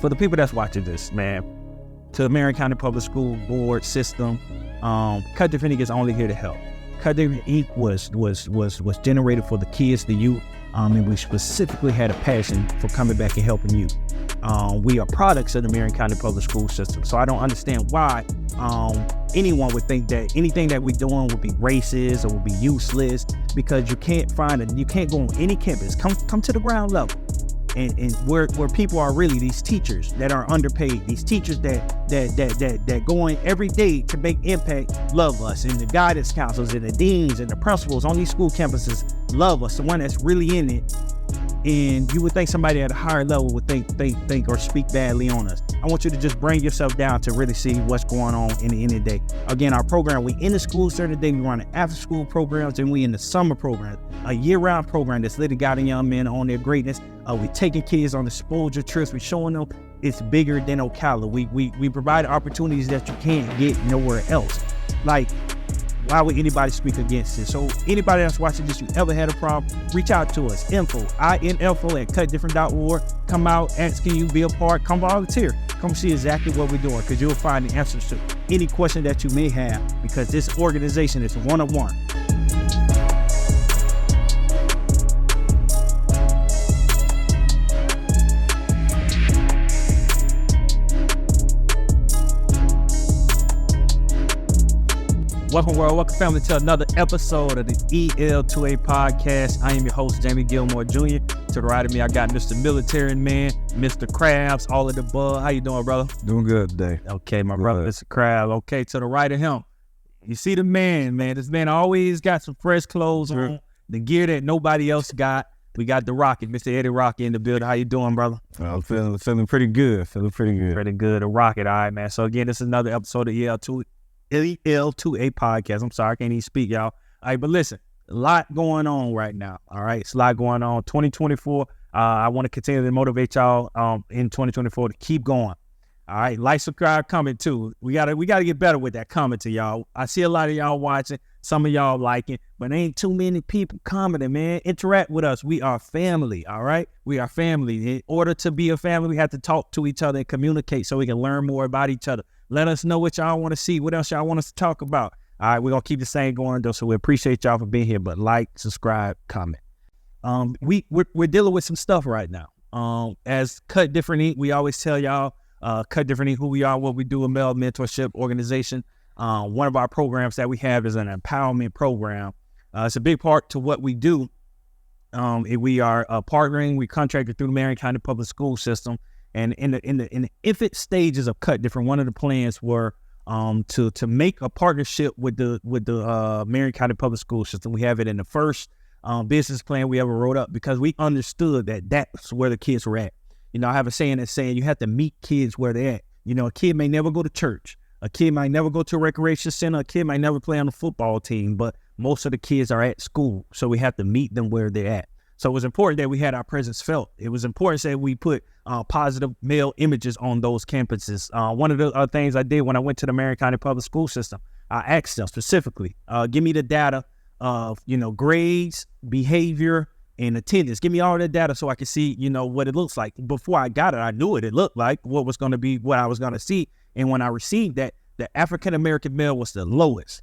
for the people that's watching this, man, to Marion County Public School Board system, Kut Different Inc. is only here to help. Kut Different Inc. was generated for the kids, the youth, and we specifically had a passion for coming back and helping you. We are products of the Marion County Public School system, so I don't understand why anyone would think that anything that we're doing would be racist or would be useless, because you can't go on any campus. Come to the ground level. And where people are really these teachers that are underpaid, these teachers that go in every day to make impact, love us, and the guidance counselors and the deans and the principals on these school campuses love us, the one that's really in it. And you would think somebody at a higher level would think or speak badly on us. I want you to just bring yourself down to really see what's going on in the end of the day. Again, our program, we in the schools during the day, we run after school programs, and we in the summer program, a year-round program that's literally guiding young men on their greatness. We taking kids on exposure trips. We showing them it's bigger than Ocala. We provide opportunities that you can't get nowhere else. Like, why would anybody speak against it? So anybody that's watching this, you ever had a problem, reach out to us. info at kutdifferent.org. Come out, asking you, be a part, come volunteer. Come see exactly what we're doing, because you'll find the answers to any question that you may have, because this organization is one-on-one. Welcome, world. Welcome, family, to another episode of the EL2A podcast. I am your host, Jamie Gilmore Jr. To the right of me, I got Mr. Military Man, Mr. Krabs, all of the above. How you doing, brother? Doing good today. Okay, my brother, Mr. Krabs. Okay, to the right of him, you see the man. This man always got some fresh clothes on, the gear that nobody else got. We got the Rocket, Mr. Eddie Rocket in the building. How you doing, brother? I'm feeling pretty good. Pretty good. The Rocket, all right, man. So again, this is another episode of EL2A podcast. I'm sorry, I can't even speak, y'all. All right, but listen, a lot going on right now. All right, it's a lot going on. 2024. I want to continue to motivate y'all in 2024 to keep going. All right, like, subscribe, comment too. We gotta get better with that commenting, y'all. I see a lot of y'all watching, some of y'all liking, but ain't too many people commenting, man. Interact with us. We are family. All right, we are family. In order to be a family, we have to talk to each other and communicate so we can learn more about each other. Let us know what y'all want to see, what else y'all want us to talk about. All right, we're going to keep the same going, though, so we appreciate y'all for being here. But like, subscribe, comment. We're dealing with some stuff right now. As Kut Different Inc., we always tell y'all, Kut Different Inc., who we are, what we do, a male mentorship organization. One of our programs that we have is an empowerment program. It's a big part to what we do. We are partnering, we contracted through the Marion County Public School System. And in the infant stages of Kut Different, one of the plans were to make a partnership with the Marion County Public School System. We have it in the first business plan we ever wrote up, because we understood that that's where the kids were at. You know, I have a saying that's saying you have to meet kids where they're at. You know, a kid may never go to church, a kid might never go to a recreation center, a kid might never play on a football team, but most of the kids are at school, so we have to meet them where they're at. So it was important that we had our presence felt. It was important that we put positive male images on those campuses. One of the things I did when I went to the Marion County Public School System, I asked them specifically, give me the data of, grades, behavior, and attendance. Give me all that data so I can see, what it looks like. Before I got it, I knew it looked like, what was going to be, what I was going to see. And when I received that, the African-American male was the lowest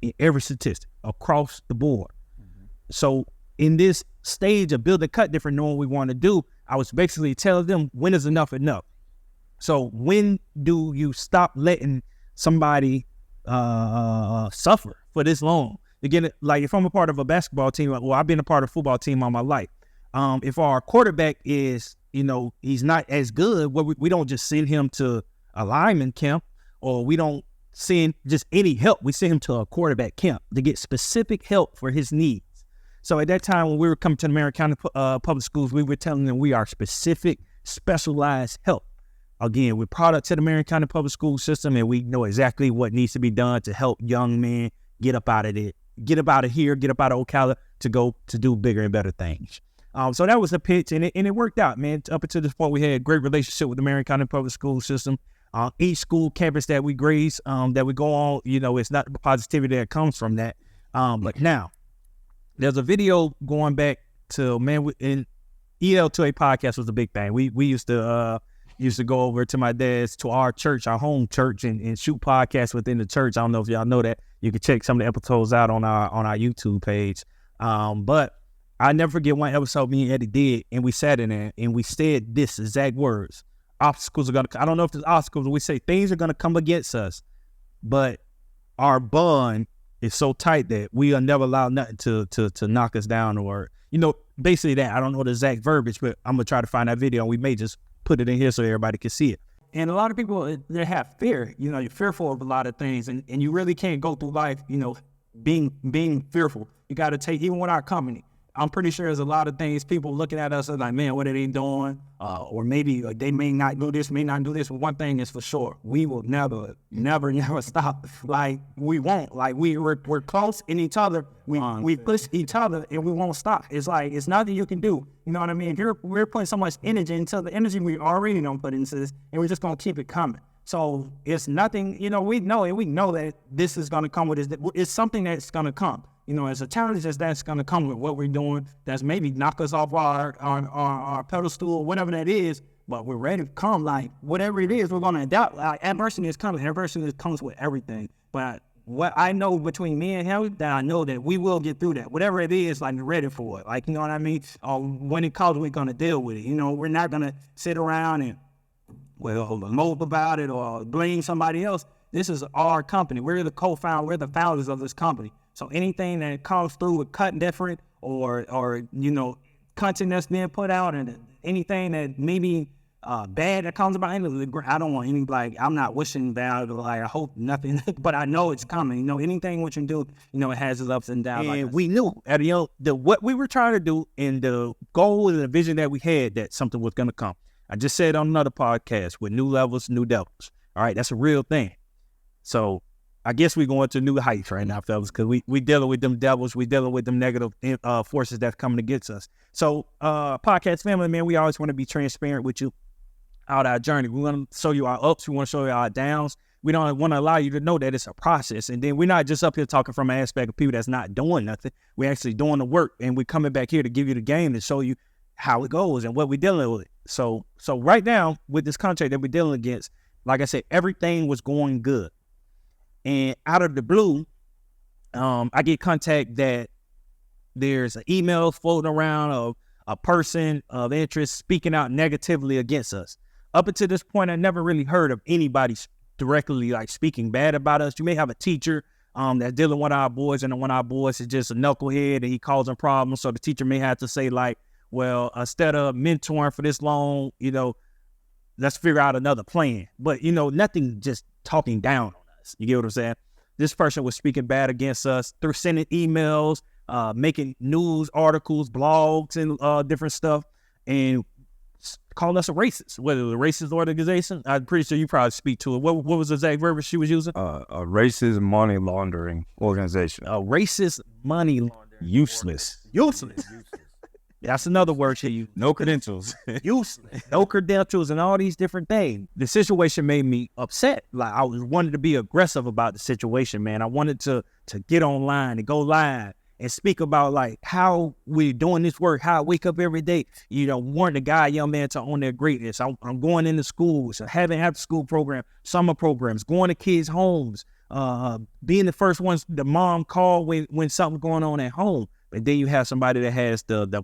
in every statistic across the board. Mm-hmm. So in this stage of building Kut Different, knowing what we want to do, I was basically telling them, when is enough enough? So when do you stop letting somebody suffer for this long? Again, like, if I'm a part of a basketball team, well, I've been a part of a football team all my life. If our quarterback is, he's not as good, well, we don't just send him to a lineman camp, or we don't send just any help. We send him to a quarterback camp to get specific help for his needs. So at that time, when we were coming to the Marion County Public Schools, we were telling them we are specific, specialized help. Again, we're products of the Marion County Public School System, and we know exactly what needs to be done to help young men get up out of it, get up out of here, get up out of Ocala to go to do bigger and better things. So that was the pitch, and it worked out, man. Up until this point, we had a great relationship with the Marion County Public School System. Each school campus that we graze, that we go on, it's not the positivity that comes from that. But now, there's a video going back to, in EL2A podcast was a big thing. We used to used to go over to my dad's, to our church, our home church, and shoot podcasts within the church. I don't know if y'all know that. You can check some of the episodes out on our YouTube page. But I never forget one episode me and Eddie did, and we sat in there and we said this exact words. Obstacles are gonna, I don't know if there's obstacles, we say things are gonna come against us, but our bond is so tight that we will never allow nothing to knock us down, or, basically that. I don't know the exact verbiage, but I'm gonna try to find that video, and we may just put it in here so everybody can see it. And a lot of people, they have fear. You're fearful of a lot of things, and you really can't go through life, being fearful. You got to take, even with our company, I'm pretty sure there's a lot of things people looking at us as like, man, what are they doing? Or maybe they may not do this, may not do this. But one thing is for sure, we will never stop. Like, we won't. Like, we're close in each other. We push each other, and we won't stop. It's like, it's nothing you can do. You know what I mean? We're putting so much energy into the energy we already don't put into this, and we're just going to keep it coming. So it's nothing, we know it. We know that this is going to come with this. It's something that's going to come. As a challenge that's going to come with what we're doing, that's maybe knock us off our pedestal or whatever that is, but we're ready to come. Like, whatever it is, we're going to adapt. Like, adversity is coming. Adversity comes with everything. But what I know between me and him, that I know that we will get through that. Whatever it is, like, we're ready for it. Like, you know what I mean? When it comes, we're going to deal with it. We're not going to sit around and, mope about it or blame somebody else. This is our company. We're the co-founder. We're the founders of this company. So anything that comes through with Kut Different or content that's being put out, and anything that maybe bad that comes about, I don't want any, I'm not wishing bad, I hope nothing, but I know it's coming. Anything we can do, it has its ups and downs. And we knew at what we were trying to do, and the goal and the vision that we had, that something was going to come. I just said on another podcast, with new levels, new devils. All right, that's a real thing. So I guess we're going to new heights right now, fellas, because we dealing with them devils. We dealing with them negative forces that's coming against us. So podcast family, man, we always want to be transparent with you out our journey. We want to show you our ups. We want to show you our downs. We don't want to allow you to know that it's a process. And then we're not just up here talking from an aspect of people that's not doing nothing. We're actually doing the work, and we're coming back here to give you the game to show you how it goes and what we're dealing with. So right now, with this contract that we're dealing against, like I said, everything was going good. And out of the blue, I get contact that there's an email floating around of a person of interest speaking out negatively against us. Up until this point, I never really heard of anybody directly speaking bad about us. You may have a teacher that's dealing with our boys, and one of our boys is just a knucklehead and he causing problems. So the teacher may have to say, well, instead of mentoring for this long, let's figure out another plan. But, nothing just talking down on us. You get what I'm saying? This person was speaking bad against us through sending emails, making news articles, blogs, and different stuff, and calling us a racist. Whether it was a racist organization, I'm pretty sure you probably speak to it. What was the exact verbiage she was using? A racist money laundering organization. A racist money laundering. Useless. That's another word she used. No credentials. Useless. No credentials and all these different things. The situation made me upset. I wanted to be aggressive about the situation, man. I wanted to get online and go live and speak about how we're doing this work, how I wake up every day, warning the guy, young man, to own their greatness. I'm going into schools, having after school program, summer programs, going to kids' homes, being the first ones the mom call when something's going on at home. And then you have somebody that has the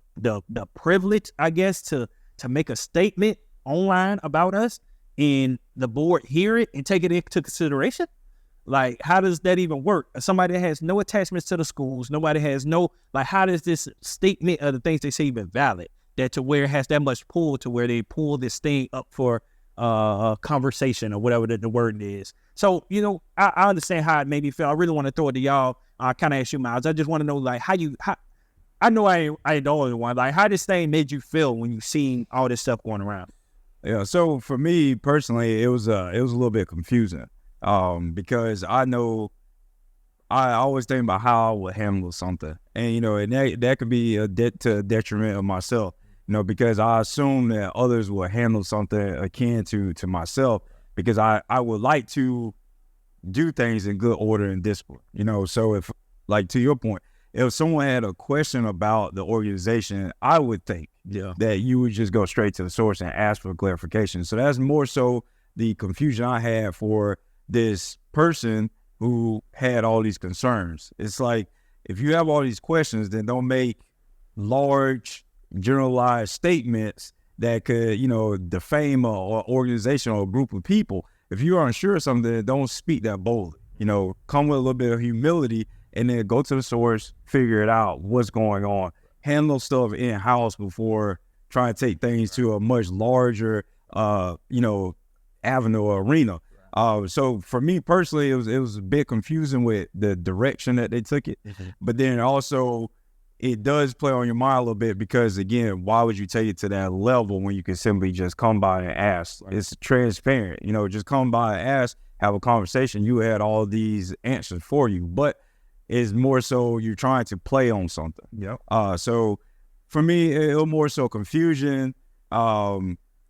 privilege, I guess, to make a statement online about us, and the board hear it and take it into consideration. How does that even work? Somebody that has no attachments to the schools, nobody has how does this statement of the things they say even valid? That to where it has that much pull to where they pull this thing up for a conversation or whatever the word is. So, I understand how it made me feel. I really want to throw it to y'all. I kind of ask you, Miles. I just want to know, how I know I ain't the only one. How this thing made you feel when you seen all this stuff going around? Yeah. So for me personally, it was a little bit confusing, because I always think about how I would handle something, and and that could be to a detriment of myself, because I assume that others will handle something akin to myself, because I would like to do things in good order and discipline, so if, to your point, if someone had a question about the organization, I would think that you would just go straight to the source and ask for clarification. So that's more so the confusion I had for this person who had all these concerns. It's like, if you have all these questions, then don't make large, generalized statements that could, defame an organization or a group of people. If you are unsure of something, don't speak that boldly. Come with a little bit of humility and then go to the source, figure it out, what's going on. Handle stuff in-house before trying to take things to a much larger, avenue or arena. So for me personally, it was a bit confusing with the direction that they took it. But then also, it does play on your mind a little bit because, again, why would you take it to that level when you can simply just come by and ask? It's transparent, just come by and ask, have a conversation. You had all these answers for you, but it's more so you're trying to play on something. So for me, it was more so confusion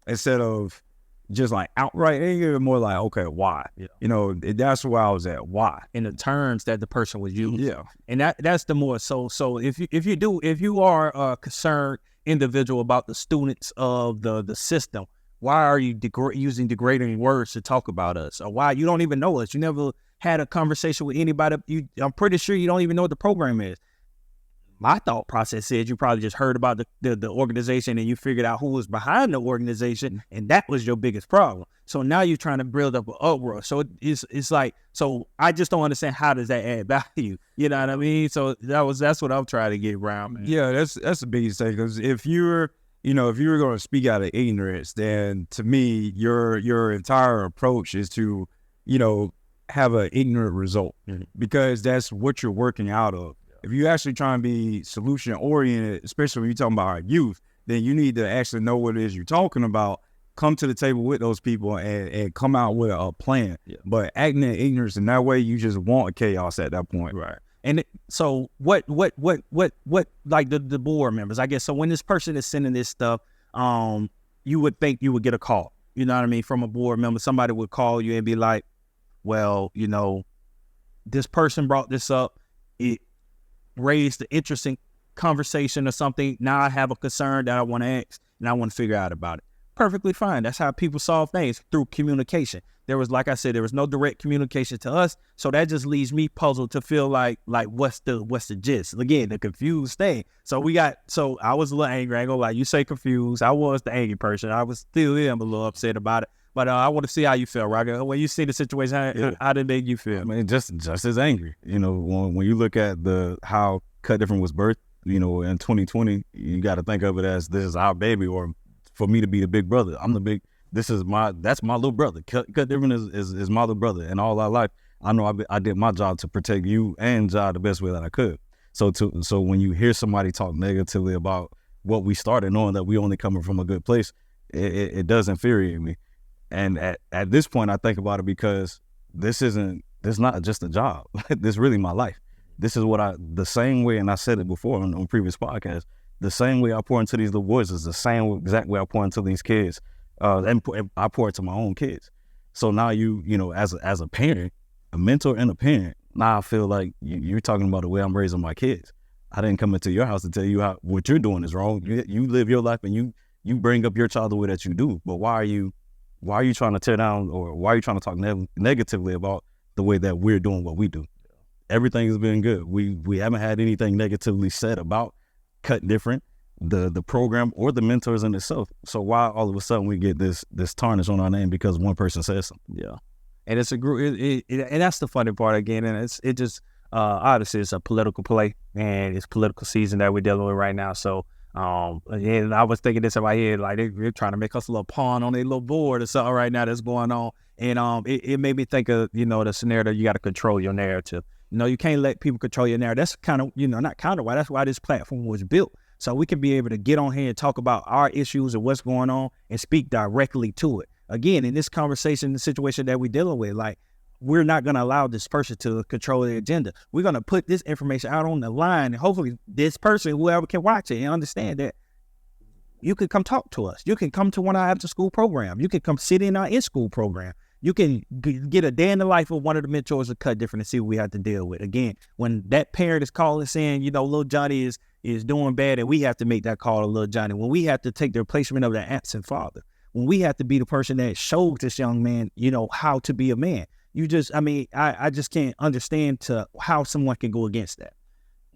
instead of just like outright anger, more like, okay, why? That's where I was at. Why? In the terms that the person was using. And that's the more so if you are a concerned individual about the students of the system, why are you using degrading words to talk about us? Or why you don't even know us? You never had a conversation with anybody. I'm pretty sure you don't even know what the program is. My thought process said you probably just heard about the organization and you figured out who was behind the organization, and that was your biggest problem. So now you're trying to build up an uproar. So it's like, so I just don't understand, how does that add value? You know what I mean? So that's what I'm trying to get around, man. Yeah, that's the biggest thing, because if you're going to speak out of ignorance, then to me your entire approach is to have an ignorant result, because that's what you're working out of. If you actually try and be solution oriented, especially when you're talking about our youth, then you need to actually know what it is you're talking about, come to the table with those people and come out with a plan. But acting in ignorance in that way, you just want chaos at that point. Right. And so what like the board members, I guess, so when this person is sending this stuff, you would think you would get a call, you know what I mean, from a board member. Somebody would call you and be like, well, this person brought this up. It raised an interesting conversation or something. Now I have a concern that I want to ask and I want to figure out about it. Perfectly fine. That's how people solve things, through communication. There was, like I said, there was no direct communication to us. So that just leaves me puzzled to feel like what's the gist? Again, the confused thing. So I was a little angry. I ain't gonna lie. You say confused. I was the angry person. I was still am a little upset about it. But I want to see how you feel, Roger. When you see the situation, how did it make you feel? I mean, just as angry. When you look at how Kut Different was birthed, in 2020, you got to think of it as, this is our baby, or for me to be the big brother. That's my little brother. Kut Different is my little brother. And all our life, I know I did my job to protect you and Ja the best way that I could. So when you hear somebody talk negatively about what we started, knowing that we only coming from a good place, it does infuriate me. And at this point, I think about it because this not just a job. This is really my life. This is the same way, and I said it before on previous podcasts, the same way I pour into these little boys is the same exact way I pour into these kids. And I pour into my own kids. So now as a parent, a mentor and a parent, now I feel like you're talking about the way I'm raising my kids. I didn't come into your house to tell you what you're doing is wrong. You live your life and you bring up your child the way that you do. But why are you trying to tear down, or why are you trying to talk negatively about the way that we're doing what we do? Everything has been good. We haven't had anything negatively said about Kut Different, the program, or the mentors in itself. So why all of a sudden we get this tarnish on our name because one person says something? Yeah, and it's a group, and that's the funny part again. And it just obviously it's a political play, and it's political season that we're dealing with right now. So. And I was thinking this in my head, like they're trying to make us a little pawn on their little board or something right now that's going on. And it made me think of, the scenario that you got to control your narrative. You can't let people control your narrative. That's kind of, not kind of why. That's why this platform was built. So we can be able to get on here and talk about our issues and what's going on and speak directly to it. Again, in this conversation, the situation that we're dealing with, like, we're not going to allow this person to control the agenda. We're going to put this information out on the line, and hopefully this person, whoever, can watch it and understand that you can come talk to us. You can come to one of our after school programs. You can come sit in our in-school program. You can get a day in the life of one of the mentors of Cut Different and see what we have to deal with. Again, when that parent is calling saying, little Johnny is doing bad, and we have to make that call to little Johnny. When we have to take the replacement of the absent father. When we have to be the person that shows this young man, how to be a man. I just can't understand how someone can go against that.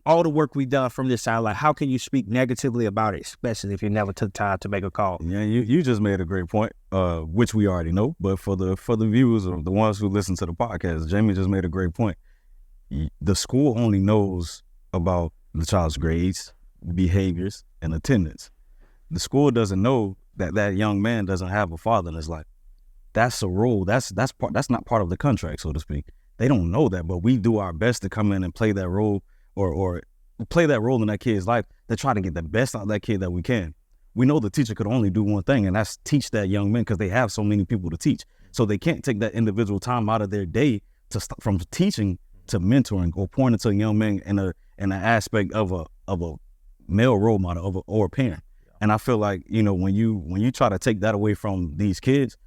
All the work we've done from this side, like how can you speak negatively about it, especially if you never took time to make a call? Yeah, you just made a great point, which we already know. But for the viewers or the ones who listen to the podcast, Jamie just made a great point. The school only knows about the child's grades, behaviors, and attendance. The school doesn't know that young man doesn't have a father in his life. That's a role. That's not part of the contract, so to speak. They don't know that, but we do our best to come in and play that role or play that role in that kid's life to try to get the best out of that kid that we can. We know the teacher could only do one thing, and that's teach that young man, because they have so many people to teach. So they can't take that individual time out of their day to from teaching to mentoring or pointing to a young man in an aspect of a male role model or a parent. And I feel like, when you try to take that away from these kids,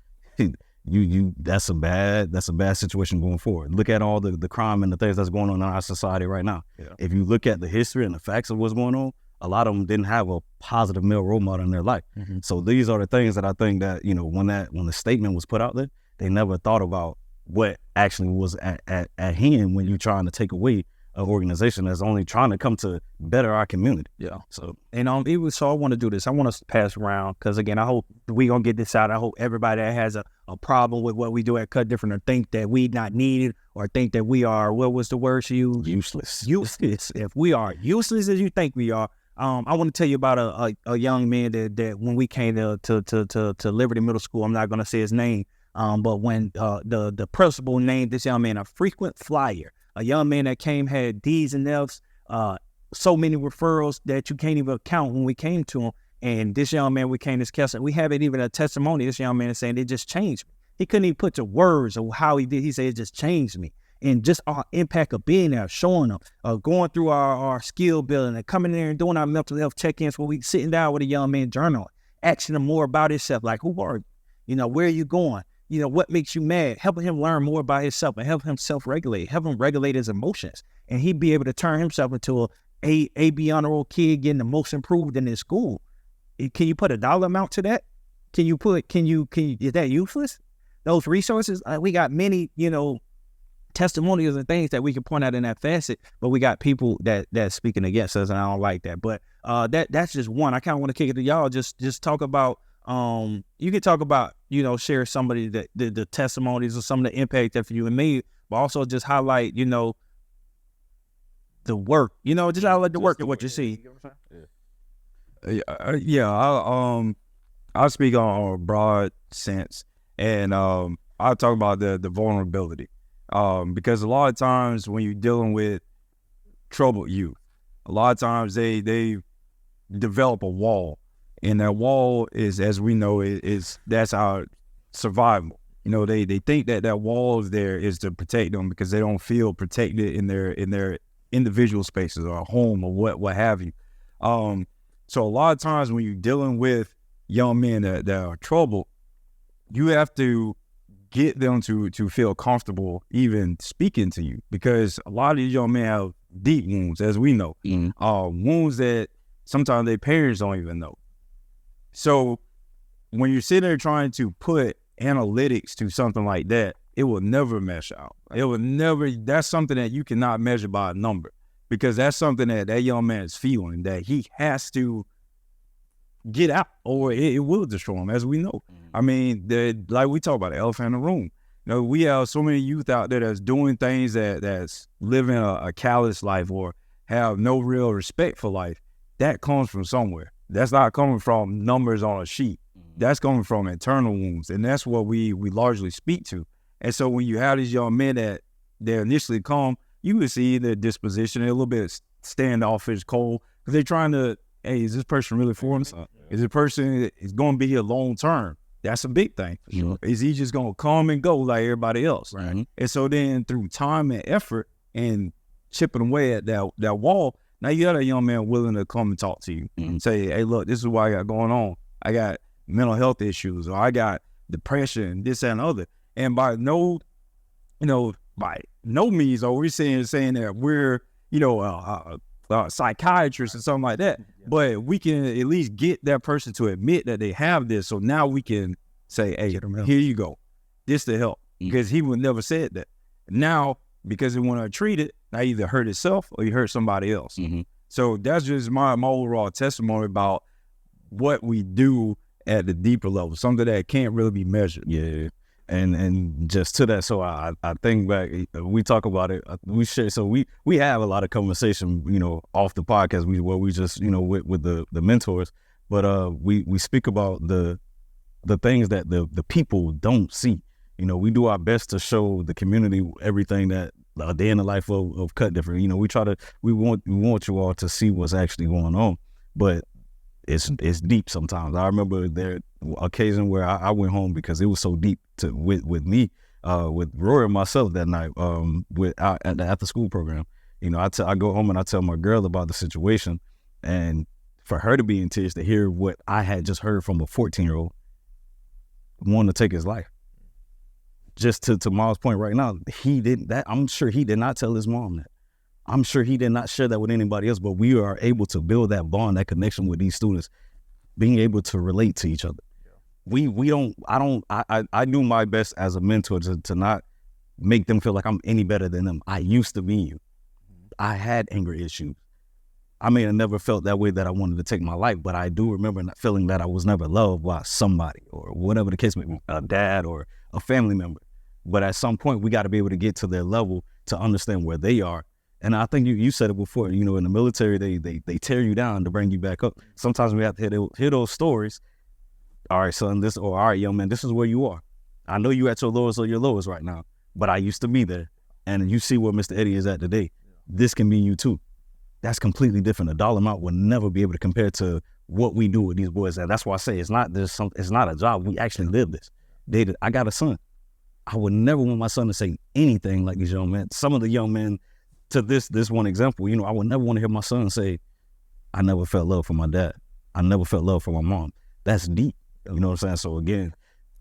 that's a bad situation going forward. Look at all the crime and the things that's going on in our society right now. Yeah. If you look at the history and the facts of what's going on, a lot of them didn't have a positive male role model in their life. Mm-hmm. So these are the things that I think that, when the statement was put out there, they never thought about what actually was at hand when you're trying to take away an organization that's only trying to come to better our community. Yeah. So, and so I want to do this. I want us to pass around, because again, I hope we gonna get this out. I hope everybody that has a problem with what we do at Cut Different, or think that we not needed, or think that we are, what was the word you used? Useless. Useless. If we are useless as you think we are, I want to tell you about a young man that when we came to Liberty Middle School, I'm not gonna say his name, but when the principal named this young man a frequent flyer. A young man that came had D's and F's, so many referrals that you can't even count when we came to him. And this young man, we came to this we haven't even a testimony. This young man is saying it just changed me. He couldn't even put to words of how he did. He said it just changed me. And just our impact of being there, showing them, going through our skill building and coming there and doing our mental health check-ins where we sitting down with a young man journaling, asking him more about himself, like who are you? Where are you going? What makes you mad? Helping him learn more about himself and help him self-regulate, help him regulate his emotions. And he'd be able to turn himself into a AB honor roll kid getting the most improved in his school. Can you put a dollar amount to that? Can you, is that useless? Those resources, we got many, testimonials and things that we can point out in that facet, but we got people that's speaking against us, and I don't like that. But that's just one. I kind of want to kick it to y'all. Just talk about, you can talk about, share somebody that the testimonies or some of the impact that you and me, but also just highlight, the work, just highlight the work of what you see. I'll speak on a broad sense, and I'll talk about the vulnerability, because a lot of times when you're dealing with troubled youth, a lot of times they develop a wall. And that wall is, as we know, that's our survival. They think that wall is there is to protect them because they don't feel protected in their individual spaces or home or what have you. So a lot of times when you're dealing with young men that are troubled, you have to get them to feel comfortable even speaking to you, because a lot of these young men have deep wounds, as we know, wounds that sometimes their parents don't even know. So when you're sitting there trying to put analytics to something like that, it will never mesh out. It will never, that's something that you cannot measure by a number, because that's something that young man is feeling, that he has to get out or it will destroy him, as we know. I mean, like we talk about the elephant in the room. We have so many youth out there that's doing things that's living a callous life or have no real respect for life. That comes from somewhere. That's not coming from numbers on a sheet. That's coming from internal wounds, and that's what we largely speak to. And so when you have these young men that they initially come, you can see their disposition, they're a little bit standoffish, cold, because they're trying to, hey, is this person really for us? Is this person is going to be here long term? That's a big thing. Sure. Is he just going to come and go like everybody else? Right. And so then through time and effort and chipping away at that wall, now you got a young man willing to come and talk to you and say, hey, look, this is what I got going on. I got mental health issues, or I got depression, this, that, and other. And by no means are we saying that we're, psychiatrists or something like that. But we can at least get that person to admit that they have this. So now we can say, hey, here you go. This to help. Because he would never said that. Now, because they want to treat it, I either hurt itself or you hurt somebody else. So that's just my overall testimony about what we do at the deeper level, something that can't really be measured. Yeah. And just to that, so I think back, we talk about it, we share, so we have a lot of conversation, off the podcast, where we just, with the mentors, but we speak about the things that the people don't see. We do our best to show the community everything that a day in the life of Kut Different. We want you all to see what's actually going on, but it's deep sometimes. I remember there occasion where I went home because it was so deep with me, with Rory and myself that night, at the after school program. I go home and I tell my girl about the situation, and for her to be in tears to hear what I had just heard from a 14-year-old wanting to take his life. Just to Miles' point right now, I'm sure he did not tell his mom that. I'm sure he did not share that with anybody else, but we are able to build that bond, that connection with these students, being able to relate to each other. I do my best as a mentor to not make them feel like I'm any better than them. I used to be you. I had anger issues. I may have never felt that way that I wanted to take my life, but I do remember not feeling that I was never loved by somebody or whatever the case may be, a dad or a family member. But at some point, we got to be able to get to their level to understand where they are. And I think you said it before, in the military, they tear you down to bring you back up. Sometimes we have to hear those stories. All right, son, all right, young man, this is where you are. I know you at your lowest or your lowest right now, but I used to be there. And you see where Mr. Eddie is at today. This can be you too. That's completely different. A dollar amount will never be able to compare to what we do with these boys. And that's why I say it's not a job. We actually live this. I got a son. I would never want my son to say anything like these young men. Some of the young men, to this one example, I would never want to hear my son say, I never felt love for my dad. I never felt love for my mom. That's deep. You know what I'm saying? So again,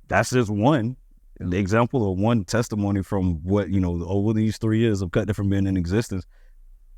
that's just one example or one testimony from what, over these 3 years of Kut Different being in existence.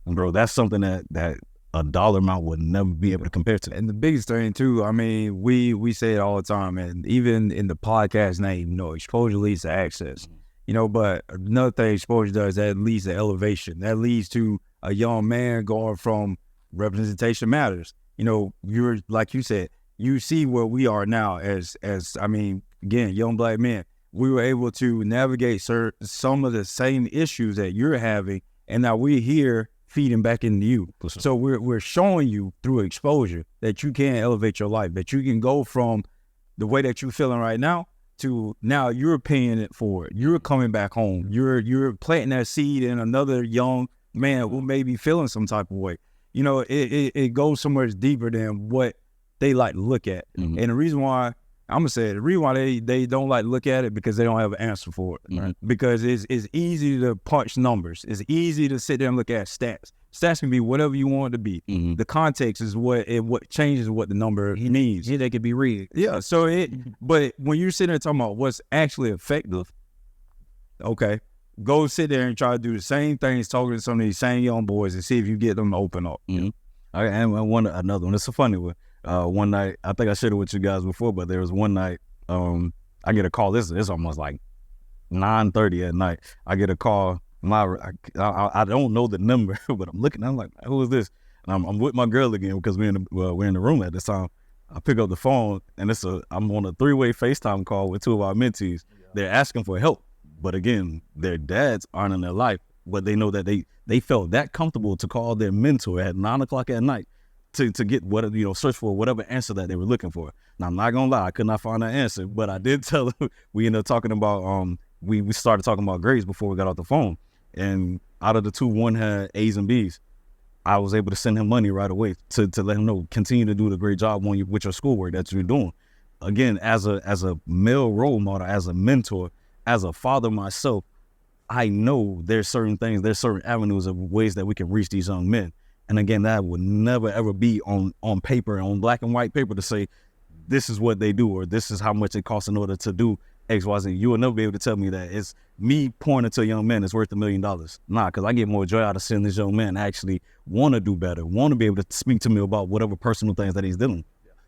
And bro, that's something that a dollar amount would never be able to compare to. And the biggest thing too, I mean, we say it all the time, and even in the podcast name, exposure leads to access. But another thing exposure does, that leads to elevation. That leads to a young man going from representation matters. You're, like you said, you see where we are now as again, young black men. We were able to navigate some of the same issues that you're having, and now we're here feeding back into you. So we're showing you through exposure that you can elevate your life, that you can go from the way that you're feeling right now to now you're paying it forward. You're coming back home. You're planting that seed in another young man who may be feeling some type of way. It goes somewhere deeper than what they like to look at. And the reason why, I'm going to say it, the reason why they don't like to look at it, because they don't have an answer for it. Right? Because it's easy to punch numbers. It's easy to sit there and look at stats. Stats can be whatever you want it to be. The context is what changes what the number means. Yeah, they could be rigged. Yeah, so but when you're sitting there talking about what's actually effective, okay, go sit there and try to do the same things, talking to some of these same young boys and see if you get them to open up. All right, and another one. It's a funny one. One night, I think I shared it with you guys before, but there was one night, I get a call. This is almost like 9:30 at night. I get a call. I don't know the number, but I'm looking. I'm like, who is this? And I'm with my girl again because we're in the room at this time. I pick up the phone and I'm on a 3-way FaceTime call with 2 of our mentees. They're asking for help, but again, their dads aren't in their life, but they know that they felt that comfortable to call their mentor at 9:00 at night to get search for whatever answer that they were looking for. Now I'm not gonna lie, I could not find that answer, but I did tell them. We ended up talking about we started talking about grades before we got off the phone, and out of the 2, one had A's and B's. I was able to send him money right away to let him know, continue to do the great job with your schoolwork that you're doing. Again, as a male role model, as a mentor, as a father myself, I know there's certain things, there's certain avenues of ways that we can reach these young men. And again, that would never ever be on paper, on black and white paper, to say this is what they do or this is how much it costs in order to do XYZ. You will never be able to tell me that it's me pointing to a young man that's worth $1 million. Nah, because I get more joy out of seeing this young man actually want to do better, want to be able to speak to me about whatever personal things that he's dealing.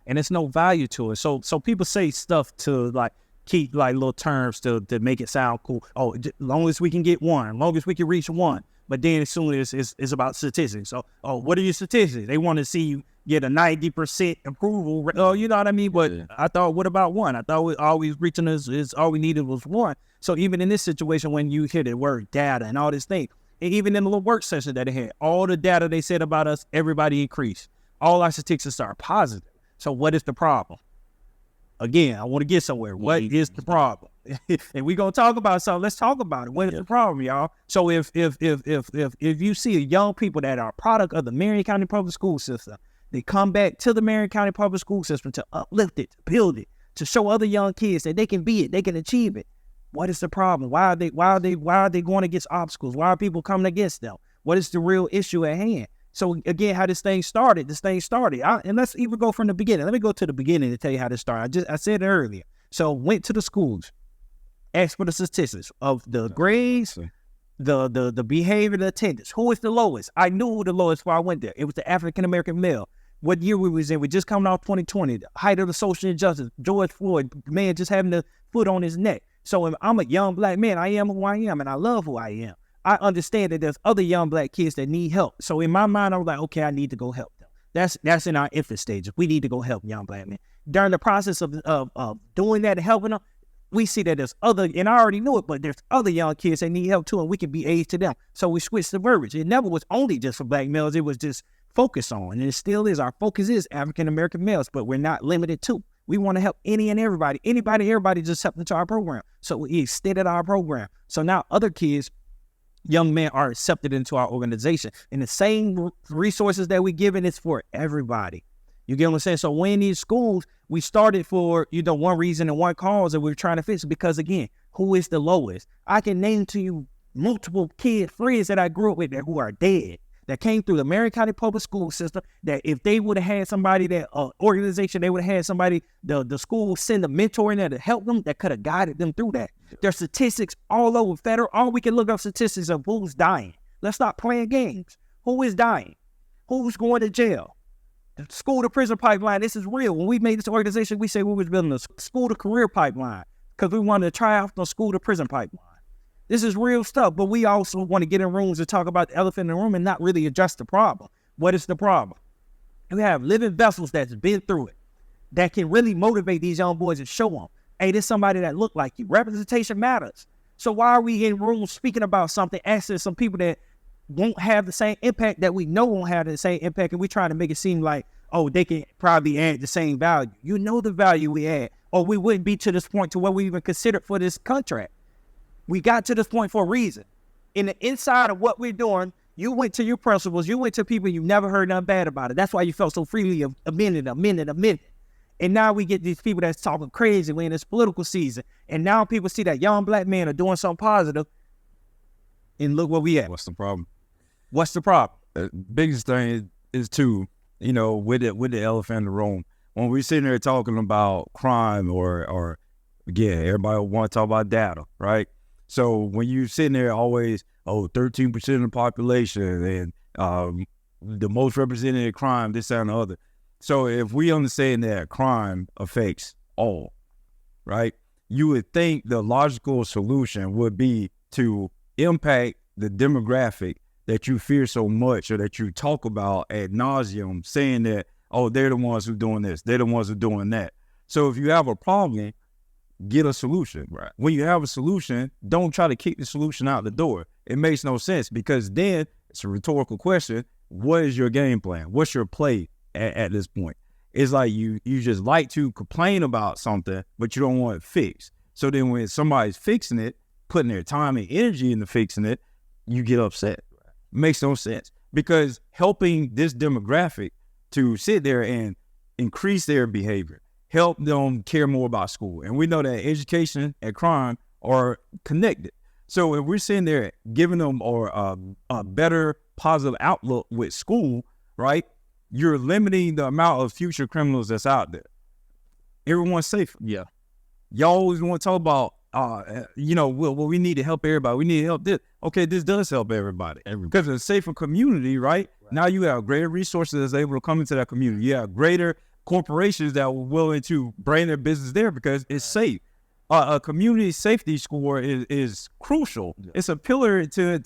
And it's no value to it. So people say stuff to like keep like little terms to make it sound cool. Oh, as long as we can get one, as long as we can reach one. But then as soon as it's about statistics. So, oh, what are your statistics? They want to see you get a 90% approval. Oh, you know what I mean? But I thought, what about one? I thought we always reaching is all we needed was one. So even in this situation, when you hear the word data and all this thing, and even in the little work session that they had, all the data they said about us, everybody increased. All our statistics are positive. So what is the problem? Again, I want to get somewhere. What is the problem? And we're gonna talk about something. Let's talk about it. What is the problem, y'all? So if you see young people that are a product of the Marion County Public School System, they come back to the Marion County Public School System to uplift it, to build it, to show other young kids that they can be it, they can achieve it. What is the problem? Why are they going against obstacles? Why are people coming against them? What is the real issue at hand? So again, how this thing started. And let's even go from the beginning. Let me go to the beginning to tell you how this started. I said it earlier. So went to the schools, asked for the statistics of the grades, the behavior, the attendance. Who is the lowest? I knew who the lowest before I went there. It was the African-American male. What year we was in? We just coming off 2020, the height of the social injustice. George Floyd, man, just having the foot on his neck. So if I'm a young black man, I am who I am, and I love who I am. I understand that there's other young black kids that need help. So in my mind, I was like, okay, I need to go help them. That's in our infant stages. We need to go help young black men. During the process of doing that and helping them, we see that there's other, and I already knew it, but there's other young kids that need help too, and we can be aids to them. So we switched the verbiage. It never was only just for black males. It was just focus on, and it still is. Our focus is African-American males, but we're not limited to. We want to help any and everybody. Everybody just help into our program. So we extended our program. So now other kids, young men, are accepted into our organization. And the same resources that we giving is for everybody. You get what I'm saying? So when in these schools, we started for, one reason and one cause that we're trying to fix it. Because again, who is the lowest? I can name to you multiple friends that I grew up with who are dead, that came through the Marion County Public School System, that if they would have had somebody, that organization, they would have had somebody, the school send a mentor in there to help them, that could have guided them through that. There's statistics all over federal. All we can look up statistics of who's dying. Let's stop playing games. Who is dying? Who's going to jail? The school to prison pipeline, this is real. When we made this organization, we said we was building a school to career pipeline because we wanted to try out the school to prison pipeline. This is real stuff, but we also want to get in rooms and talk about the elephant in the room and not really address the problem. What is the problem? We have living vessels that's been through it, that can really motivate these young boys and show them, hey, there's somebody that look like you. Representation matters. So why are we in rooms speaking about something, asking some people that won't have the same impact that we know won't have the same impact, and we trying to make it seem like, oh, they can probably add the same value. You know the value we add, or we wouldn't be to this point to what we even considered for this contract. We got to this point for a reason. In the inside of what we're doing, you went to your principals, you went to people you never heard nothing bad about it. That's why you felt so freely a minute. And now we get these people that's talking crazy. We're in this political season. And now people see that young black men are doing something positive. And look where we at. What's the problem? What's the problem? The biggest thing is too, with the elephant in the room. When we're sitting there talking about crime or again, everybody want to talk about data, right? So when you're sitting there always, 13% of the population and the most represented crime, this, that, and the other. So if we understand that crime affects all, right, you would think the logical solution would be to impact the demographic that you fear so much or that you talk about ad nauseum, saying that, they're the ones who doing this, they're the ones who doing that. So if you have a problem, get a solution. Right. When you have a solution, don't try to kick the solution out the door. It makes no sense, because then it's a rhetorical question. What is your game plan? What's your play at this point? It's like you just like to complain about something, but you don't want it fixed. So then when somebody's fixing it, putting their time and energy into fixing it, you get upset. Makes no sense, because helping this demographic to sit there and increase their behavior, help them care more about school. And we know that education and crime are connected. So if we're sitting there giving them a better positive outlook with school, right, you're limiting the amount of future criminals that's out there. Everyone's safer. Yeah. Y'all always want to talk about, well, we need to help everybody. We need to help this. Okay, this does help everybody. Because it's a safer community, right? Now you have greater resources that's able to come into that community. You have greater corporations that were willing to bring their business there because it's safe. A community safety score is crucial. Yeah. It's a pillar to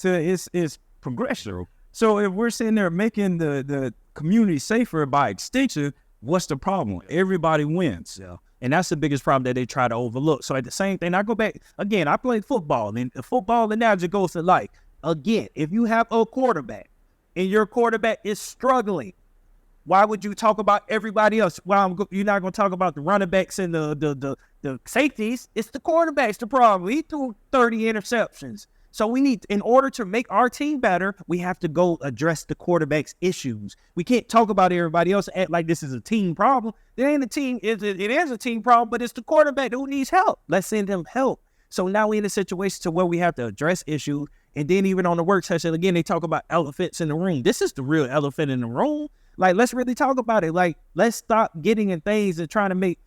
its progression. So if we're sitting there making the community safer by extension, what's the problem? Everybody wins. Yeah. And that's the biggest problem that they try to overlook. So at the same thing, I go back, again, I played football, and the football analogy goes to like, again, if you have a quarterback and your quarterback is struggling, why would you talk about everybody else? Well, you're not going to talk about the running backs and the safeties. It's the quarterback's the problem. He threw 30 interceptions. So we need, in order to make our team better, we have to go address the quarterback's issues. We can't talk about everybody else and act like this is a team problem. It ain't a team. It is a team problem, but it's the quarterback who needs help. Let's send him help. So now we're in a situation to where we have to address issues. And then even on the work session, again, they talk about elephants in the room. This is the real elephant in the room. Like, let's really talk about it. Like, let's stop getting in things and trying to make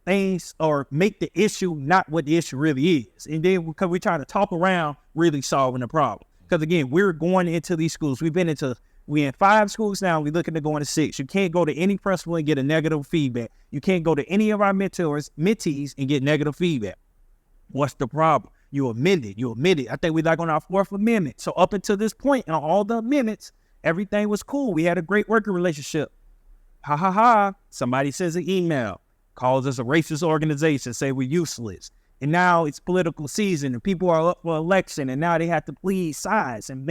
things or make the issue not what the issue really is. And then because we're trying to talk around really solving the problem. Because again, we're going into these schools. We're in 5 schools now. We're looking to go into 6. You can't go to any principal and get a negative feedback. You can't go to any of our mentees and get negative feedback. What's the problem? You amend it. I think we're like on our 4th amendment. So up until this point, on all the amendments, everything was cool. We had a great working relationship. Somebody sends an email, calls us a racist organization, say we're useless. And now it's political season and people are up for election and now they have to plead sides and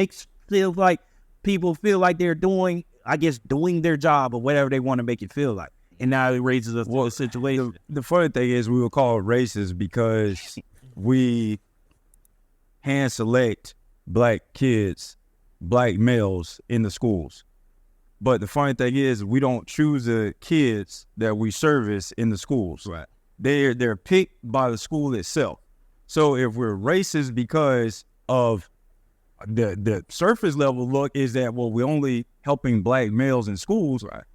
people feel like they're doing their job or whatever they want to make it feel like. And now it raises us to a situation. The funny thing is we will call it racist because we hand select black kids, black males in the schools. But the funny thing is we don't choose the kids that we service in the schools. Right. They're picked by the school itself. So if we're racist because of the surface level look is that, well, we're only helping black males in schools, right?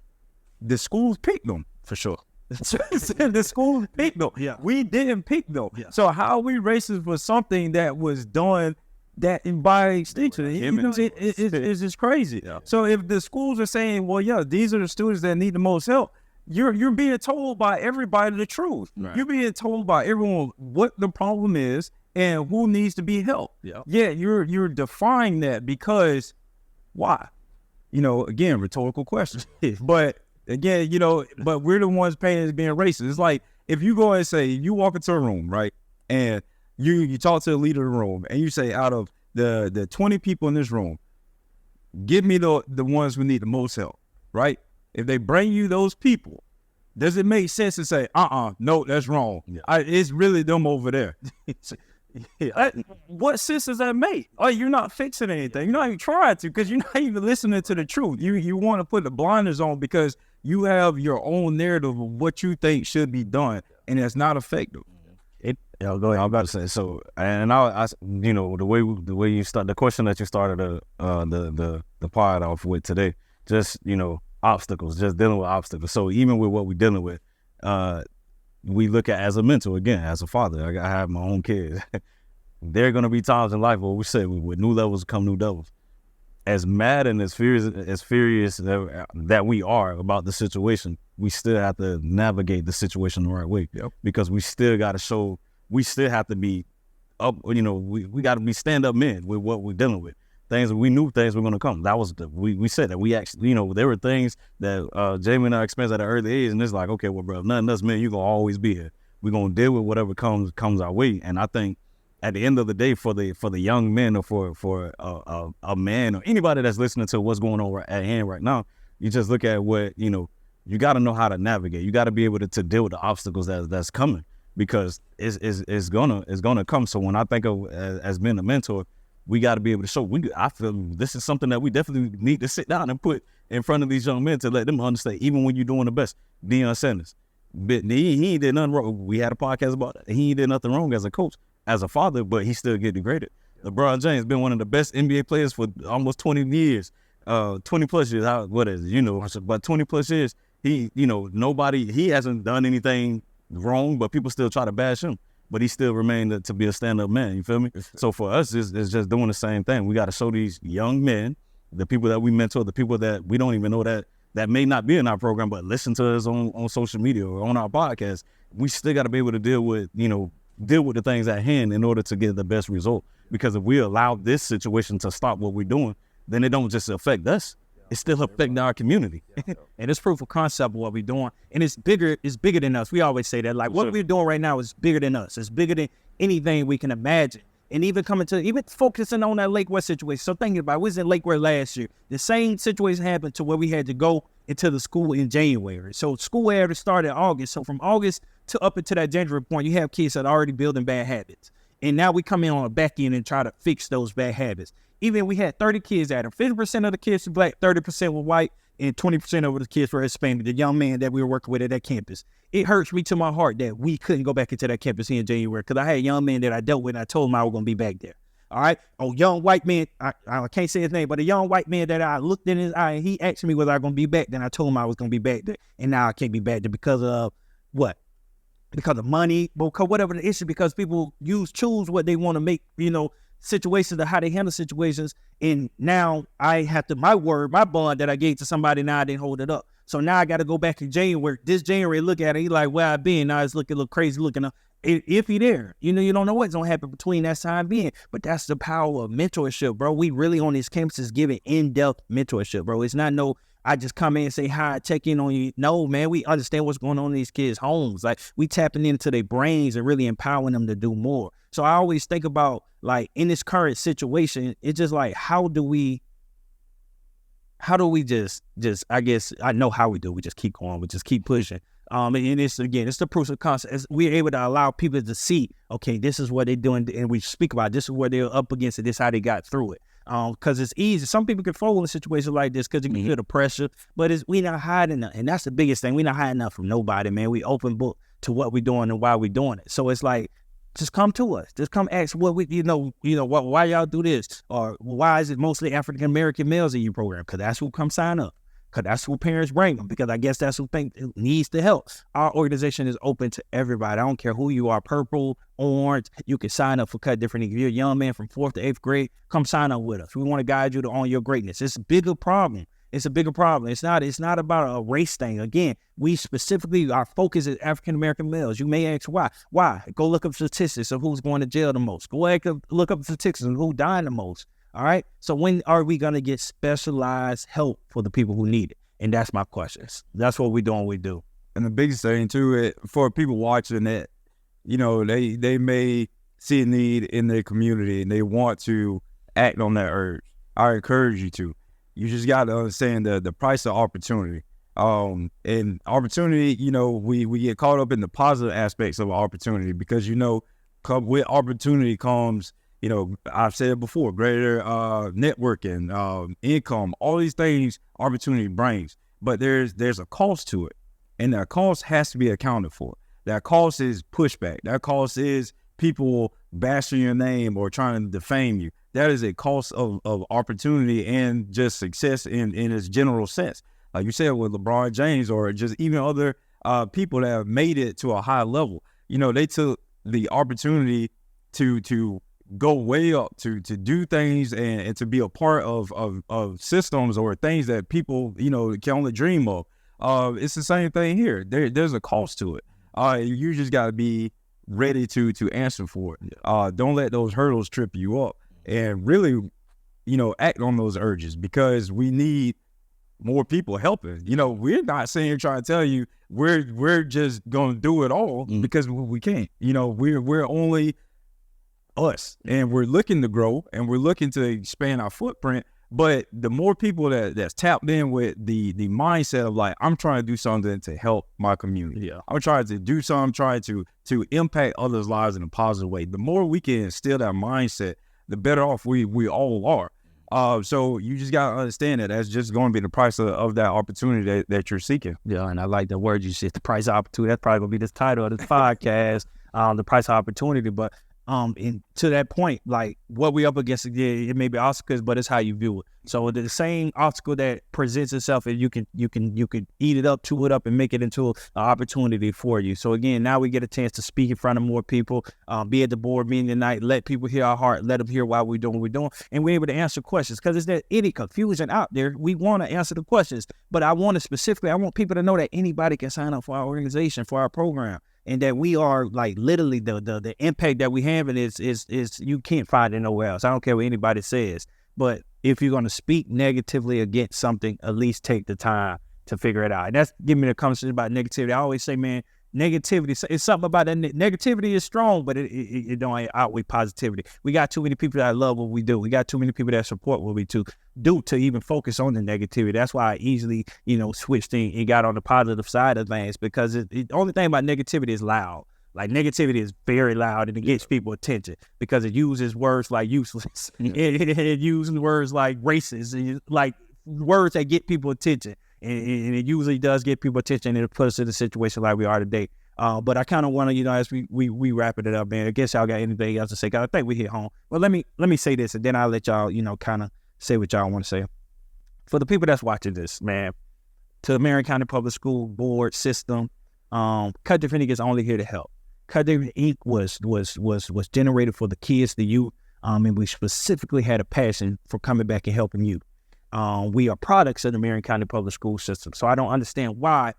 The schools picked them. For sure. The schools picked them. Yeah. We didn't pick them. Yeah. So how are we racist for something that was done that by extension, it's just crazy. Yeah. So if the schools are saying, well, yeah, these are the students that need the most help, you're being told by everybody the truth. Right. You're being told by everyone what the problem is and who needs to be helped. Yeah. Yeah, you're defying that because why? Again, rhetorical question. But again, but we're the ones paying as being racist. It's like if you go and say, you walk into a room, right? And you talk to the leader of the room and you say, out of the 20 people in this room, give me the ones who need the most help, right? If they bring you those people, does it make sense to say, no, that's wrong. Yeah. It's really them over there. What sense does that make? Oh, you're not fixing anything. You're not even trying to because you're not even listening to the truth. You want to put the blinders on because you have your own narrative of what you think should be done, and it's not effective. Go ahead. I'm about to say so, and the way you start the question that you started the pod off with today, just obstacles, just dealing with obstacles. So even with what we're dealing with, we look at as a mentor again, as a father. I have my own kids. There are gonna be times in life where we say with new levels come new devils. As mad and as furious that we are about the situation, we still have to navigate the situation the right way. Yep. Because we still got to show. We still have to be up. We got to be stand up men with what we're dealing with. We knew things were going to come. That was we said that we actually, there were things that Jamie and I experienced at an early age, and it's like, okay, well, bro, nothing else, man, you're gonna always be here. We're gonna deal with whatever comes our way. And I think at the end of the day, for the young men or for a man or anybody that's listening to what's going on at hand right now, you just look at what you got to know how to navigate. You got to be able to deal with the obstacles that's coming because it's gonna come. So when I think of as being a mentor, we got to be able to show. I feel this is something that we definitely need to sit down and put in front of these young men to let them understand. Even when you're doing the best, Deion Sanders, but he did nothing wrong. We had a podcast about that. He did nothing wrong as a coach, as a father, but he still get degraded. LeBron James been one of the best NBA players for almost 20 years, 20 plus years. What is it? But 20 plus years. He, he hasn't done anything wrong, but people still try to bash him. But he still remained to be a stand-up man, you feel me? So for us, it's just doing the same thing. We got to show these young men, the people that we mentor, the people that we don't even know that may not be in our program, but listen to us on social media or on our podcast. We still got to be able to deal with the things at hand in order to get the best result. Because if we allow this situation to stop what we're doing, then it don't just affect us. It's still affecting our community. And it's proof of concept of what we're doing. And it's bigger than us. We always say that. Like, what we're doing right now is bigger than us. It's bigger than anything we can imagine. And even focusing on that Lake West situation. So thinking about it, we was in Lake West last year. The same situation happened to where we had to go into the school in January. So school had to start in August. So from August to up into that January point, you have kids that are already building bad habits. And now we come in on the back end and try to fix those bad habits. Even we had 30 kids at them. 50% of the kids were black, 30% were white, and 20% of the kids were Hispanic. The young man that we were working with at that campus. It hurts me to my heart that we couldn't go back into that campus here in January because I had a young man that I dealt with and I told him I was going to be back there. All right? A young white man, I can't say his name, but a young white man that I looked in his eye and he asked me whether I was going to be back. Then I told him I was going to be back there. And now I can't be back there because of what? Because of money, because whatever the issue, because people choose what they want to make, situations or how they handle situations. And now I have to, my bond that I gave to somebody, now I didn't hold it up. So now I got to go back in January. This January, look at it. He like, where I been? Now it's looking a little crazy looking up. If he there, you don't know what's going to happen between that time being. But that's the power of mentorship, bro. We really on these campuses giving in-depth mentorship, bro. It's not I just come in and say hi, check in on you. No, man, we understand what's going on in these kids' homes. Like, we tapping into their brains and really empowering them to do more. So I always think about, like, in this current situation, it's just like, how do we just I guess I know how we do. We just keep going. We just keep pushing. And it's the proof of concept. We're able to allow people to see, okay, this is what they're doing, and we speak about it. This is what they're up against, and this is how they got through it. Because it's easy. Some people can fold in a situation like this because you can feel the pressure, but we not hiding nothing. And that's the biggest thing. We not hiding nothing from nobody, man. We open book to what we're doing and why we're doing it. So it's like, just come to us. Just come ask what why y'all do this, or why is it mostly African American males in your program? Because that's who come sign up. Because that's who parents bring them. Because I guess that's who think needs the help. Our organization is open to everybody. I don't care who you are, purple, orange. You can sign up for Kut Different Inc. If you're a young man from 4th to 8th grade, come sign up with us. We want to guide you on your greatness. It's a bigger problem. It's a bigger problem. It's not about a race thing. Again, we specifically, our focus is African American males. You may ask why. Why? Go look up statistics of who's going to jail the most. Go look up statistics of who's dying the most. All right. So when are we going to get specialized help for the people who need it? And that's my questions. That's what we're doing. We do. And the biggest thing too, for people watching that, they may see a need in their community and they want to act on that urge. I encourage you to. You just got to understand the price of opportunity. And opportunity, we get caught up in the positive aspects of opportunity because, with opportunity comes, I've said it before, greater networking, income, all these things opportunity brings. But there's a cost to it. And that cost has to be accounted for. That cost is pushback. That cost is people bashing your name or trying to defame you. That is a cost of opportunity and just success in its general sense. Like you said with LeBron James or just even other people that have made it to a high level. They took the opportunity to go way up, to do things and to be a part of systems or things that people, can only dream of. It's the same thing here. There's a cost to it. You just got to be ready to answer for it. Don't let those hurdles trip you up, and really, act on those urges because we need more people helping. We're not sitting here trying to tell you we're just gonna do it all because we can't. We're only us, and we're looking to grow and we're looking to expand our footprint. But the more people that's tapped in with the mindset of like, I'm trying to do something to help my community. Yeah. I'm trying to do something, trying to impact others' lives in a positive way. The more we can instill that mindset, the better off we all are. So you just got to understand that that's just going to be the price of that opportunity that you're seeking. Yeah, and I like the word you said, the price of opportunity. That's probably going to be the title of this podcast, the price of opportunity. But And to that point, like what we up against, yeah, it may be obstacles, but it's how you view it. So the same obstacle that presents itself, and you can eat it up, chew it up, and make it into an opportunity for you. So again, now we get a chance to speak in front of more people, be at the board meeting tonight, let people hear our heart, let them hear why we're doing what we're doing, and we're able to answer questions. Because is there any confusion out there? We want to answer the questions, but I want people to know that anybody can sign up for our organization, for our program. And that we are like literally the impact that we have is you can't find it nowhere else. I don't care what anybody says, but if you're going to speak negatively against something, at least take the time to figure it out. And that's giving me the conversation about negativity. I always say, man, negativity, it's something about that. Negativity is strong, but it don't outweigh positivity. We got too many people that love what we do. We got too many people that support what we do to even focus on the negativity. That's why I easily, switched and got on the positive side of things, because the only thing about negativity is loud. Like negativity is very loud, and it gets people attention because it uses words like useless. It uses words like racist, like words that get people attention. And it usually does get people attention, and it puts us in a situation like we are today. But I kind of want to, as we wrapping it up, man, I guess y'all got anything else to say? 'Cause I think we hit home. Well, let me say this, and then I'll let y'all, kind of say what y'all want to say. For the people that's watching this, man, to the Marion County Public School Board system, Kut Different Inc. is only here to help. Kut Different Inc. was generated for the kids, the youth, and we specifically had a passion for coming back and helping you. We are products of the Marion County Public School System, so I don't understand why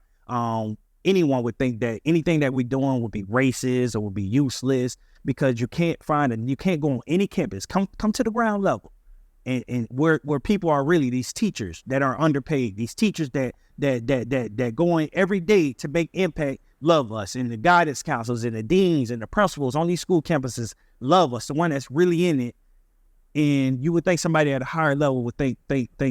anyone would think that anything that we're doing would be racist or would be useless, because you can't go on any campus. Come to the ground level, and where people are really these teachers that are underpaid, these teachers that go in every day to make impact, love us, and the guidance counselors and the deans and the principals on these school campuses love us, the one that's really in it. And you would think somebody at a higher level would think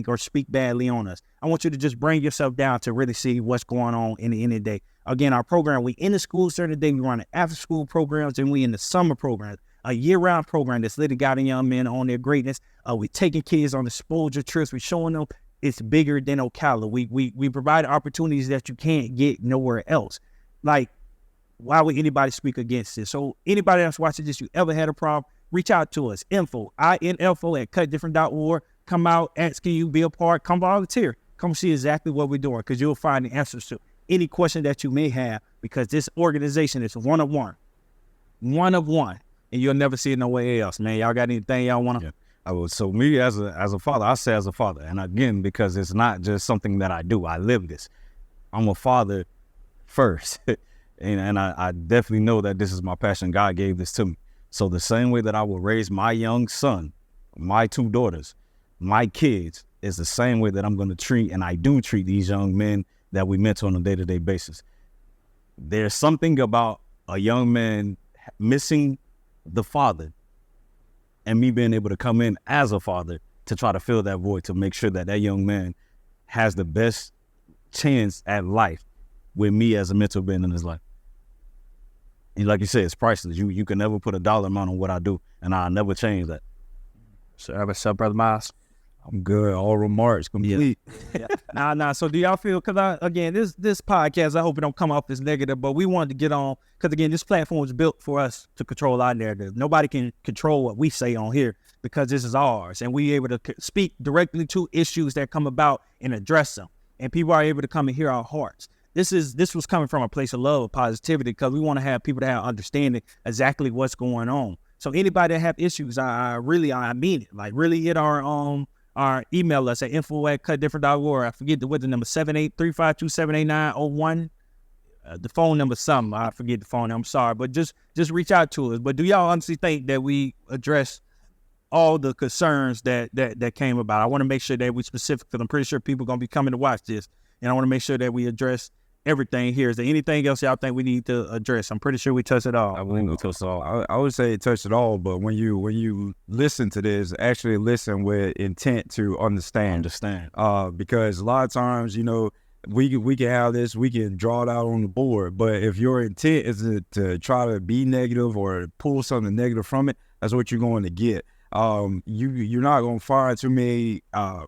or speak badly on us. I want you to just bring yourself down to really see what's going on in the end of the day. Again, our program, we in the schools during the day, we run after school programs, and we in the summer programs, a year-round program that's literally guiding young men on their greatness. We taking kids on exposure trips. We showing them it's bigger than Ocala. We provide opportunities that you can't get nowhere else. Like, why would anybody speak against this? So anybody that's watching this, you ever had a problem, reach out to us. Info at kutdifferent.org. Come out, ask, can you be a part? Come volunteer. Come see exactly what we're doing, because you'll find the answers to any question that you may have, because this organization is one of one, and you'll never see it nowhere else, man. Y'all got anything y'all want to? Yeah. So me as a father, I say as a father, and again, because it's not just something that I do, I live this. I'm a father first, and I definitely know that this is my passion. God gave this to me. So the same way that I will raise my young son, my two daughters, my kids, is the same way that I'm going to treat, and I do treat, these young men that we mentor on a day-to-day basis. There's something about a young man missing the father, and me being able to come in as a father to try to fill that void, to make sure that that young man has the best chance at life with me as a mentor being in his life. And like you said, it's priceless. You can never put a dollar amount on what I do, and I'll never change that. So, what's up, Brother Miles? I'm good. All remarks complete. Yeah. Nah. So do y'all feel, because again, this podcast, I hope it don't come off as negative, but we wanted to get on, because again, this platform was built for us to control our narrative. Nobody can control what we say on here, because this is ours, and we able to speak directly to issues that come about and address them, and people are able to come and hear our hearts. This was coming from a place of love, of positivity, because we want to have people that have understanding exactly what's going on. So anybody that have issues, I mean it. Like, really hit our email us at info@kutdifferent.org. I forget the number, 78352789101. The phone number, something. I forget the phone number. I'm sorry, but just reach out to us. But do y'all honestly think that we address all the concerns that came about? I want to make sure that we specific, because I'm pretty sure people are going to be coming to watch this, and I want to make sure that we address everything here. Is there anything else y'all think we need to address? I'm pretty sure we touched it all. I believe we touched it all. I would say it touched it all, but when you listen to this, actually listen with intent to understand. Because a lot of times, we can have this, we can draw it out on the board, but if your intent is to try to be negative or pull something negative from it, that's what you're going to get. You're not going to find too many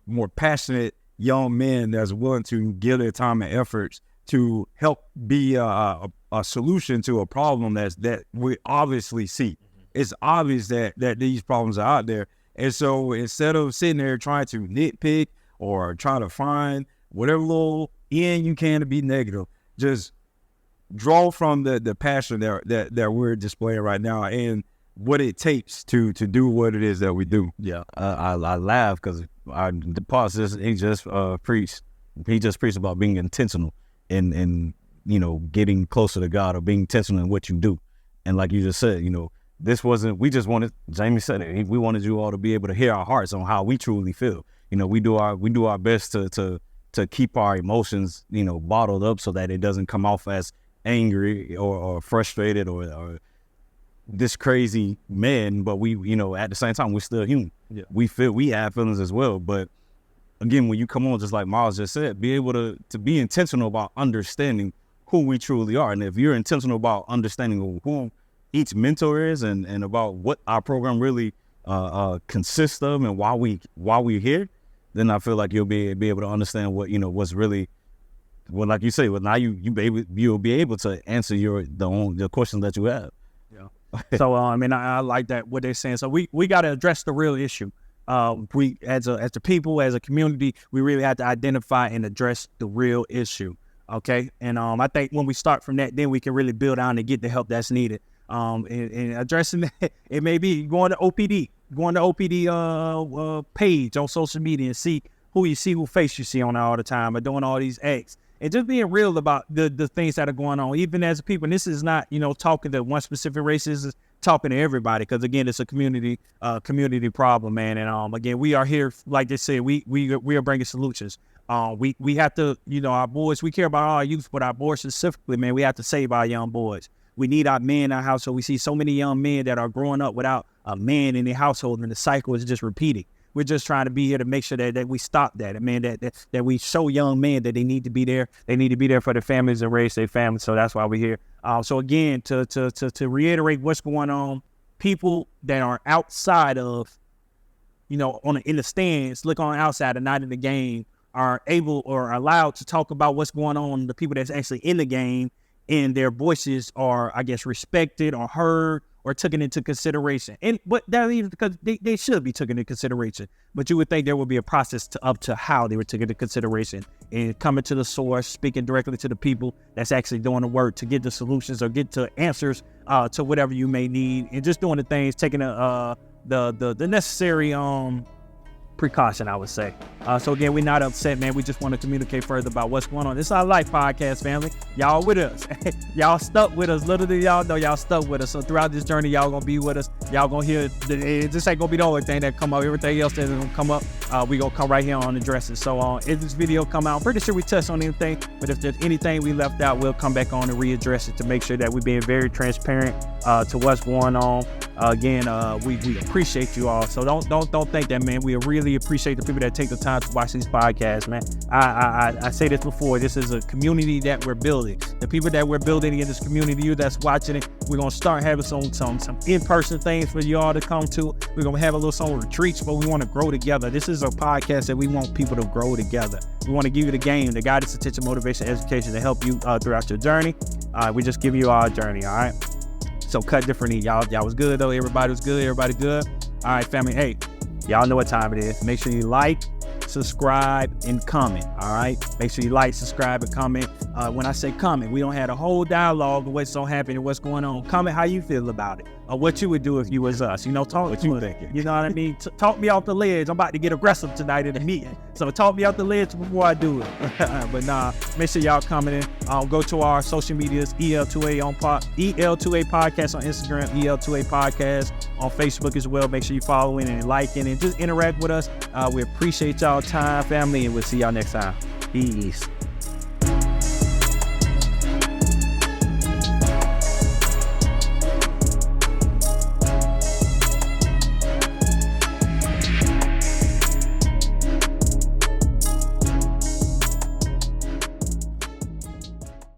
more passionate young men that's willing to give their time and efforts to help be a solution to a problem that we obviously see. it's obvious that these problems are out there. And so instead of sitting there trying to nitpick or trying to find whatever little end you can to be negative, just draw from the passion that we're displaying right now and what it takes to do what it is that we do. Yeah, I laugh because the pastor he just preached. He just preached about being intentional and getting closer to God or being intentional in what you do. And like you just said, this wasn't. We just wanted. Jamie said it. We wanted you all to be able to hear our hearts on how we truly feel. We do our best to keep our emotions bottled up so that it doesn't come off as angry or frustrated or this crazy man, but we at the same time we're still human. Yeah. We have feelings as well, but again, when you come on, just like Miles just said, be able to be intentional about understanding who we truly are. And if you're intentional about understanding who each mentor is and about what our program really consists of and why we're here, then I feel like you'll be able to understand what what's really. Well, like you say, now you'll be able to answer the questions that you have. Yeah. So I like that what they're saying. So we got to address the real issue. We as a people, as a community, we really have to identify and address the real issue. Okay, and I think when we start from that, then we can really build on and get the help that's needed. And addressing that, it may be going to OPD page on social media and see who face you see on there all the time, or doing all these acts. And just being real about the things that are going on, even as a people. And this is not, talking to one specific race. This is talking to everybody, because again, it's a community problem, man. And again, we are here, like they said, we are bringing solutions. We have to, our boys. We care about our youth, but our boys specifically, man. We have to save our young boys. We need our men in our household. We see so many young men that are growing up without a man in their household, and the cycle is just repeating. We're just trying to be here to make sure that we stop that. And man, that we show young men that they need to be there. They need to be there for their families and raise their families. So that's why we're here. So again, to reiterate what's going on, people that are outside of, in the stands, look on the outside and not in the game, are able or allowed to talk about what's going on. The people that's actually in the game, and their voices are, I guess, respected or heard or taken into consideration. But that is because they should be taken into consideration. But you would think there would be a process up to how they were taken into consideration, and coming to the source, speaking directly to the people that's actually doing the work to get the solutions or get to answers to whatever you may need, and just doing the things, taking the necessary precaution, I would say. So again, we're not upset, man. We just want to communicate further about what's going on. This is our life podcast, family. Y'all with us. Y'all stuck with us. Little did y'all know y'all stuck with us. So throughout this journey, y'all gonna be with us. Y'all gonna hear, this ain't gonna be the only thing that come up. Everything else that's gonna come up, we gonna come right here on and address it. So if this video come out, I'm pretty sure we touched on anything, but if there's anything we left out, we'll come back on and readdress it to make sure that we're being very transparent to what's going on. Again, we appreciate you all. So don't think that, man. We really appreciate the people that take the time to watch these podcasts, man. I say this before. This is a community that we're building. The people that we're building in this community, you that's watching it, we're gonna start having some in-person things for you all to come to. We're gonna have some retreats, but we want to grow together. This is a podcast that we want people to grow together. We want to give you the game, the guidance, attention, motivation, education to help you throughout your journey. We just give you our journey, all right? So Kut Different Inc. Y'all was good though. Everybody was good. Everybody good. All right, family. Hey, y'all know what time it is. Make sure you like, subscribe, and comment. All right. Make sure you like, subscribe, and comment. When I say comment, we don't have a whole dialogue of what's so happening, what's going on. Comment how you feel about it, or what you would do if you was us. Talk what you thinking. You know what I mean? Talk me off the ledge. I'm about to get aggressive tonight in the meeting, so talk me off the ledge before I do it. But nah, make sure y'all commenting. Go to our social medias, EL2A EL2A podcast on Instagram, EL2A podcast on Facebook as well. Make sure you following and liking and just interact with us. We appreciate y'all time, family, and we'll see y'all next time. Peace.